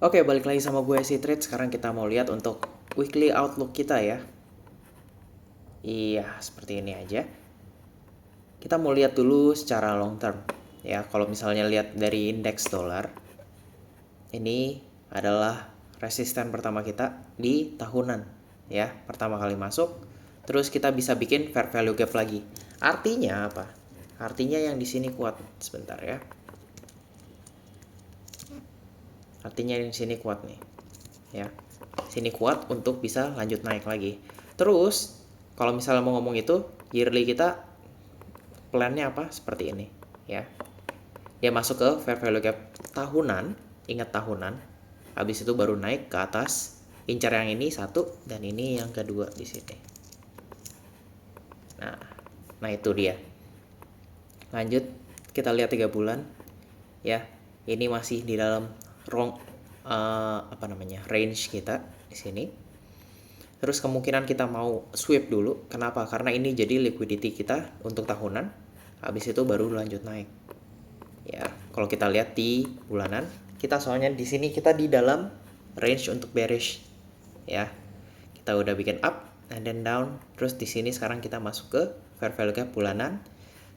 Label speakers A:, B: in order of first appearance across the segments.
A: Oke, balik lagi sama gue si Trade. Sekarang kita mau lihat untuk weekly outlook kita ya. Iya, seperti ini aja. Kita mau lihat dulu secara long term ya. Kalau misalnya lihat dari indeks dolar, ini adalah resisten pertama kita di tahunan ya. Pertama kali masuk, terus kita bisa bikin fair value gap lagi. Artinya apa? Artinya yang di sini kuat. Sebentar ya. Artinya yang di sini kuat nih. Ya. Sini kuat untuk bisa lanjut naik lagi. Terus kalau misalnya mau ngomong itu yearly kita plannya apa? Seperti ini ya. Dia masuk ke fair value gap tahunan, ingat tahunan. Habis itu baru naik ke atas, incar yang ini satu dan ini yang kedua di sini. Nah itu dia. Lanjut kita lihat 3 bulan ya. Ini masih di dalam range kita di sini. Terus kemungkinan kita mau sweep dulu. Kenapa? Karena ini jadi liquidity kita untuk tahunan. Habis itu baru lanjut naik. Ya, kalau kita lihat di bulanan, kita soalnya di sini kita di dalam range untuk bearish. Ya. Kita udah bikin up and then down. Terus di sini sekarang kita masuk ke fair value gap bulanan.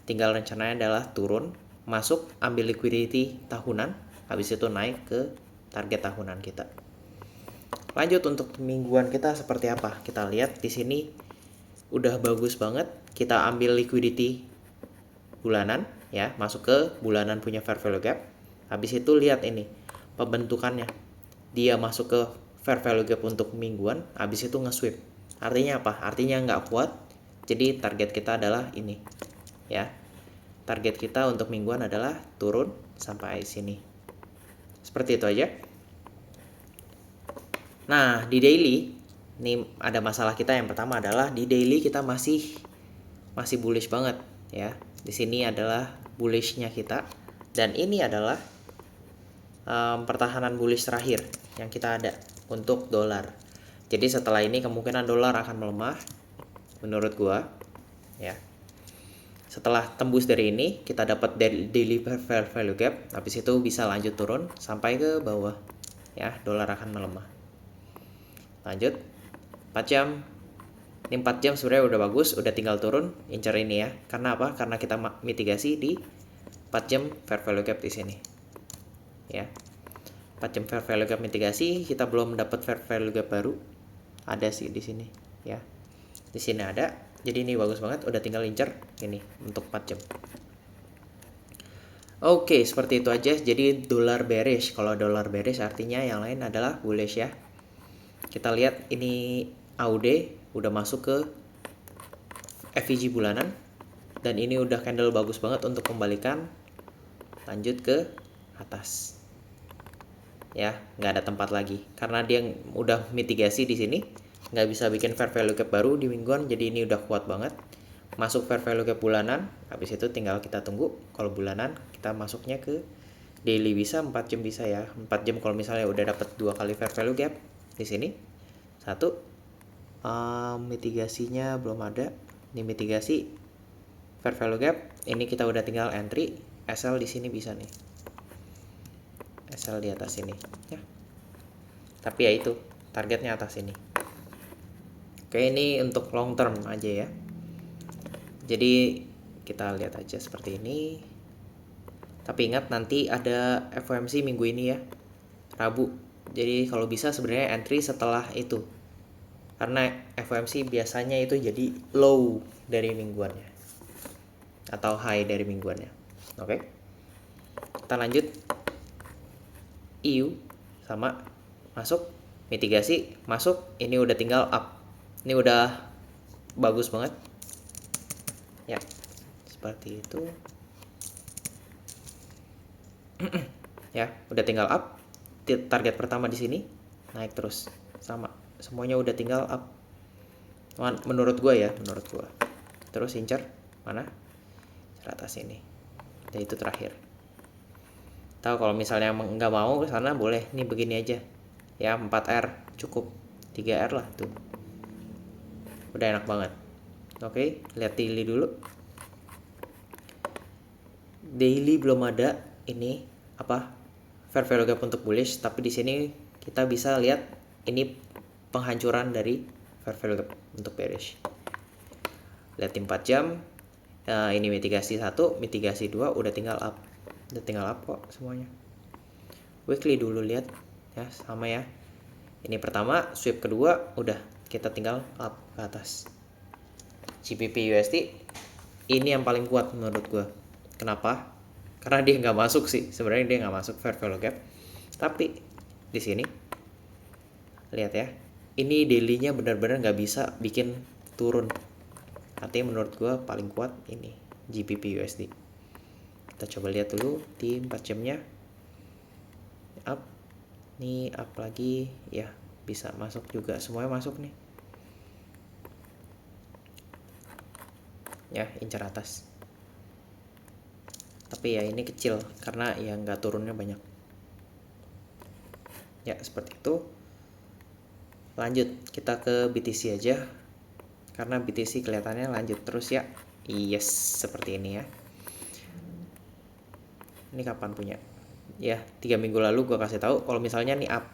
A: Tinggal rencananya adalah turun, masuk, ambil liquidity tahunan, habis itu naik ke target tahunan kita. Lanjut untuk mingguan kita seperti apa? Kita lihat di sini udah bagus banget. Kita ambil liquidity bulanan ya, masuk ke bulanan punya fair value gap. Habis itu lihat ini pembentukannya. Dia masuk ke fair value gap untuk mingguan, habis itu nge-sweep. Artinya apa? Artinya nggak kuat. Jadi target kita adalah ini. Ya. Target kita untuk mingguan adalah turun sampai sini. Seperti itu aja. Nah, di daily ini ada masalah kita. Yang pertama adalah di daily kita masih bullish banget ya. Di sini adalah bullishnya kita dan ini adalah pertahanan bullish terakhir yang kita ada untuk dolar. Jadi setelah ini kemungkinan dolar akan melemah menurut gua ya. Setelah tembus dari ini kita dapat daily fair value gap, habis itu bisa lanjut turun sampai ke bawah ya, dolar akan melemah. Lanjut 4 jam. Ini 4 jam sebenarnya udah bagus, udah tinggal turun, incar ini ya. Karena apa? Karena kita mitigasi di 4 jam fair value gap di sini. Ya. 4 jam fair value gap mitigasi, kita belum dapat fair value gap baru. Ada sih di sini, ya. Di sini ada. Jadi ini bagus banget, udah tinggal incar ini untuk 4 jam. Oke, seperti itu aja. Jadi dolar bearish. Kalau dolar bearish artinya yang lain adalah bullish ya. Kita lihat ini AUD udah masuk ke FVG bulanan dan ini udah candle bagus banget untuk kembalikan lanjut ke atas ya, nggak ada tempat lagi karena dia udah mitigasi di sini, nggak bisa bikin fair value gap baru di mingguan. Jadi ini udah kuat banget masuk fair value gap bulanan. Habis itu tinggal kita tunggu. Kalau bulanan kita masuknya ke daily bisa 4 jam bisa ya. 4 jam kalau misalnya udah dapat 2 kali fair value gap di sini. Satu mitigasinya belum ada. Ini mitigasi fair value gap. Ini kita udah tinggal entry. SL di sini bisa nih. SL di atas sini ya. Tapi ya itu targetnya atas sini. Oke, ini untuk long term aja ya. Jadi kita lihat aja seperti ini. Tapi ingat nanti ada FOMC minggu ini ya, Rabu. Jadi kalau bisa sebenarnya entry setelah itu. Karena FOMC biasanya itu jadi low dari mingguannya atau high dari mingguannya. Oke. Kita lanjut. EU sama masuk, mitigasi masuk, ini udah tinggal up. Ini udah bagus banget. Ya. Seperti itu. Ya, udah tinggal up. Target pertama di sini naik terus. Sama. Semuanya udah tinggal up. Menurut gua ya, menurut gua. Terus incar mana? Atas ini. Dan itu terakhir. Tahu kalau misalnya nggak mau ke sana boleh nih begini aja. Ya, 4R cukup. 3R lah tuh. Udah enak banget. Oke, lihat daily dulu. Daily belum ada ini apa? fair value gap untuk bullish, tapi di sini kita bisa lihat ini penghancuran dari fair value gap untuk bearish. Lihat di 4 jam, ini mitigasi 1, mitigasi 2, udah tinggal up kok semuanya. Weekly dulu lihat ya, sama ya. Ini pertama, sweep kedua, udah kita tinggal up ke atas. GBP USD ini yang paling kuat menurut gua. Kenapa? Karena dia nggak masuk sih, sebenarnya dia nggak masuk fair value gap. Tapi di sini lihat ya, ini daily-nya benar-benar nggak bisa bikin turun. Artinya menurut gua paling kuat ini GBP USD. Kita coba lihat dulu di 4 jamnya. Up. Nih up lagi ya, bisa masuk juga, semuanya masuk nih. Ya, incar atas. Tapi ya ini kecil karena ya nggak turunnya banyak. Ya seperti itu. Lanjut kita ke BTC aja, karena BTC kelihatannya lanjut terus ya. Yes, seperti ini ya. Ini kapan punya? Ya 3 minggu lalu gua kasih tahu kalau misalnya nih up,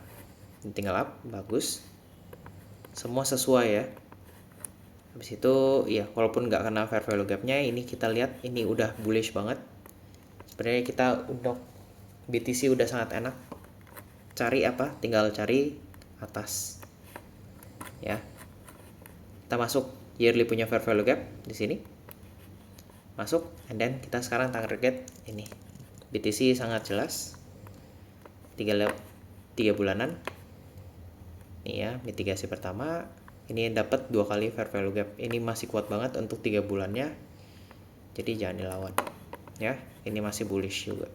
A: tinggal up, bagus, semua sesuai ya. Habis itu ya walaupun nggak kena fair value gapnya, ini kita lihat ini udah bullish banget. Sebenarnya kita untuk BTC udah sangat enak. Cari apa? Tinggal cari atas. Ya. Kita masuk yearly punya fair value gap di sini. Masuk, and then kita sekarang target ini. BTC sangat jelas. 3 bulanan. Ini ya, mitigasi pertama. Ini dapat 2 kali fair value gap. Ini masih kuat banget untuk 3 bulannya. Jadi jangan dilawan. Ya, ini masih bullish juga.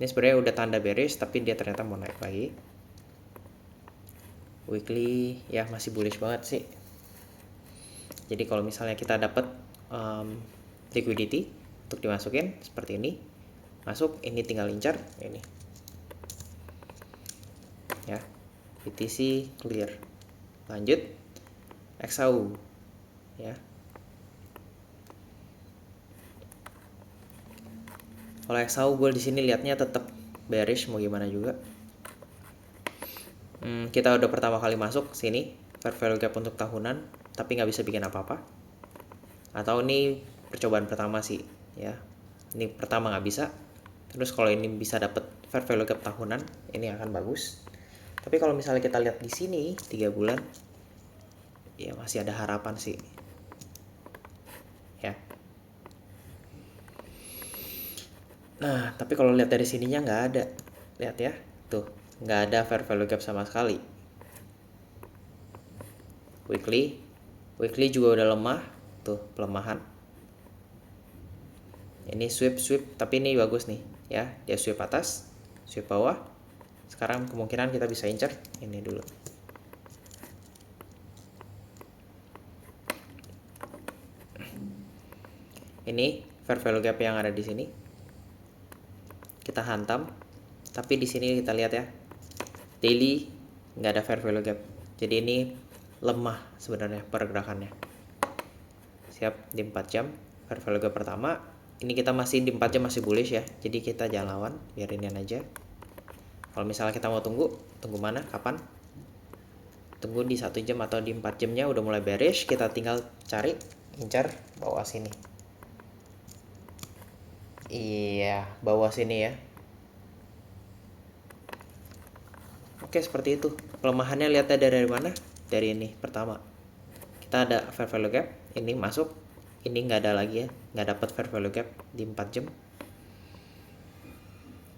A: Ini sebenarnya udah tanda bearish, tapi dia ternyata mau naik lagi. Weekly ya masih bullish banget sih. Jadi kalau misalnya kita dapat liquidity untuk dimasukin seperti ini, masuk, ini tinggal incar ini. Ya, BTC clear. Lanjut XAU ya. Kalau XAU gue di sini liatnya tetap bearish, mau gimana juga. Kita udah pertama kali masuk sini fair value gap untuk tahunan, tapi nggak bisa bikin apa-apa. Atau ini percobaan pertama sih ya. Ini pertama nggak bisa. Terus kalau ini bisa dapat fair value gap tahunan, ini akan bagus. Tapi kalau misalnya kita lihat di sini 3 bulan, ya masih ada harapan sih. Ya. Nah, tapi kalau lihat dari sininya nggak ada. Lihat ya, tuh nggak ada fair value gap sama sekali. Weekly juga udah lemah, tuh pelemahan. Ini sweep, tapi ini bagus nih ya. Dia sweep atas, sweep bawah. Sekarang kemungkinan kita bisa incer ini dulu. Ini fair value gap yang ada di sini. Kita hantam, tapi di sini kita lihat ya, daily nggak ada fair value gap. Jadi ini lemah sebenarnya pergerakannya. Siap di 4 jam fair value gap pertama. Ini kita masih di 4 jam masih bullish ya. Jadi kita jangan lawan, biarin aja. Kalau misalnya kita mau tunggu mana? Kapan? Tunggu di 1 jam atau di 4 jamnya udah mulai bearish, kita tinggal cari incar bawah sini. Iya, bawah sini ya. Oke, seperti itu. Pelemahannya lihatnya dari mana? Dari ini pertama. Kita ada fair value gap, ini masuk, ini nggak ada lagi ya, nggak dapat fair value gap di 4 jam.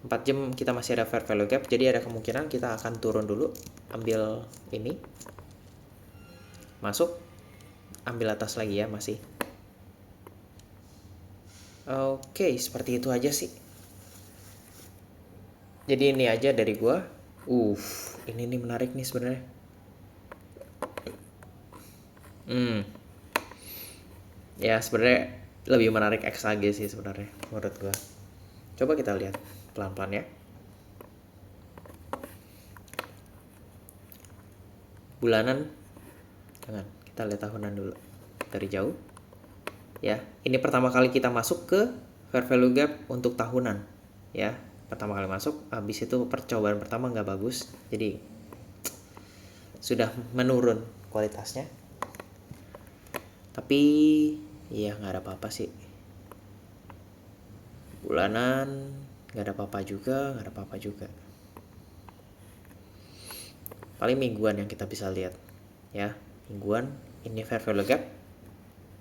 A: 4 jam kita masih ada fair value gap, jadi ada kemungkinan kita akan turun dulu, ambil ini, masuk, ambil atas lagi ya masih. Oke, seperti itu aja sih. Jadi ini aja dari gua. Ini nih menarik nih sebenarnya. Ya sebenarnya lebih menarik XAG sih sebenarnya menurut gua. Coba kita lihat pelan-pelan ya. Bulanan, jangan, kita lihat tahunan dulu dari jauh. Ya, ini pertama kali kita masuk ke fair value gap untuk tahunan. Ya, pertama kali masuk, habis itu percobaan pertama nggak bagus, jadi sudah menurun kualitasnya. Tapi ya nggak ada apa-apa sih, bulanan nggak ada apa-apa juga, nggak ada apa-apa juga. Paling mingguan yang kita bisa lihat ya, mingguan ini fair value gap.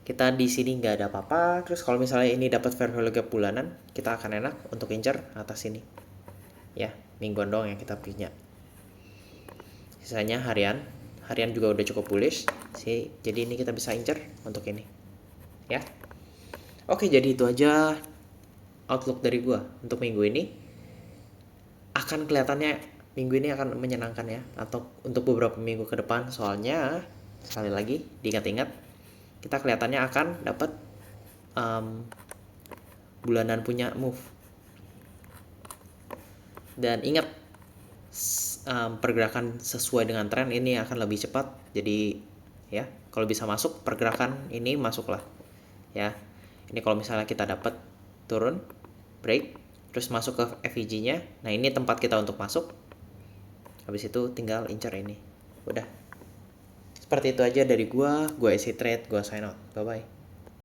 A: Kita di sini nggak ada apa-apa. Terus kalau misalnya ini dapat fair value gap bulanan, kita akan enak untuk incer atas ini. Ya, mingguan doang yang kita punya. Sisanya harian. Harian juga udah cukup bullish sih. Jadi ini kita bisa incer untuk ini. Ya. Oke, jadi itu aja outlook dari gua untuk minggu ini. Akan kelihatannya minggu ini akan menyenangkan ya, atau untuk beberapa minggu ke depan, soalnya sekali lagi diingat-ingat, kita kelihatannya akan dapat bulanan punya move. Dan ingat, pergerakan sesuai dengan tren ini akan lebih cepat. Jadi ya, kalau bisa masuk pergerakan ini, masuklah ya. Ini kalau misalnya kita dapat turun break terus masuk ke FVG-nya, nah ini tempat kita untuk masuk. Habis itu tinggal incar ini. Udah. Seperti itu aja dari gua Easy Trade, gua sign out. Bye bye.